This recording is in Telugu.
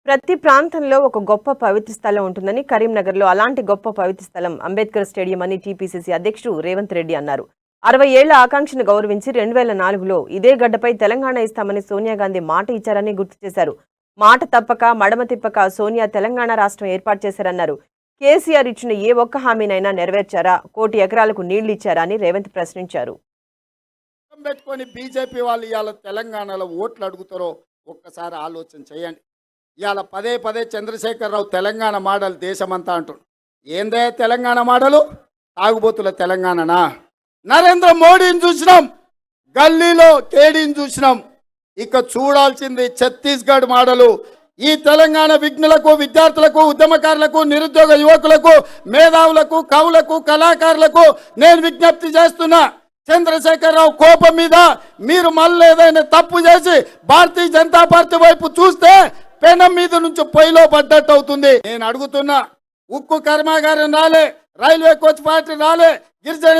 ప్రతి ప్రాంతంలో ఒక గొప్ప పవిత్ర స్థలం ఉంటుందని కరీంనగర్లో అలాంటి గొప్ప పవిత్ర స్థలం అంబేద్కర్ స్టేడియం అని టీపీసీసీ అధ్యక్షుడు రేవంత్ రెడ్డి అన్నారు. 60 ఏళ్ల ఆకాంక్షను గౌరవించి 2004లో ఇదే గడ్డపై తెలంగాణ ఇస్తామని సోనియా గాంధీ మాట ఇచ్చారని గుర్తు చేశారు. మాట తప్పక మడమ తిప్పక సోనియా తెలంగాణ రాష్ట్రం ఏర్పాటు చేశారన్నారు. కేసీఆర్ ఇచ్చిన ఏ ఒక్క హామీనైనా నెరవేర్చారా? 1 కోటి ఎకరాలకు నీళ్లు ఇచ్చారా అని రేవంత్ ప్రశ్నించారు. పెట్టుకొని బీజేపీ వాళ్ళు ఇవాళ తెలంగాణలో ఓట్లు అడుగుతారో ఒక్కసారి ఆలోచన చేయండి. ఇవాళ పదే పదే చంద్రశేఖరరావు తెలంగాణ మోడల్ దేశమంతా అంటున్నాడు. ఏందే తెలంగాణ మోడలు? తాగుబోతుల తెలంగాణనా? నరేంద్ర మోడీని చూసినాం, గల్లీలో కేడీని చూసినాం. ఇక చూడాల్సింది ఛత్తీస్గఢ్ మోడలు. ఈ తెలంగాణ విఘ్నులకు, విద్యార్థులకు, ఉద్యమకారులకు, నిరుద్యోగ యువకులకు, మేధావులకు, కవులకు, కళాకారులకు నేను విజ్ఞప్తి చేస్తున్నా. చంద్రశేఖరరావు కోపం మీద మీరు మళ్ళీ ఏదైనా తప్పు చేసి భారతీయ జనతా పార్టీ వైపు చూస్తే పెనం మీద నుంచి పొయ్యిలో పడ్డట్టు అవుతుంది. నేను అడుగుతున్నా, ఉక్కు కర్మాగారం రాలే, రైల్వే కోచ్ ఫ్యాక్టరీ రాలే, గిరిజన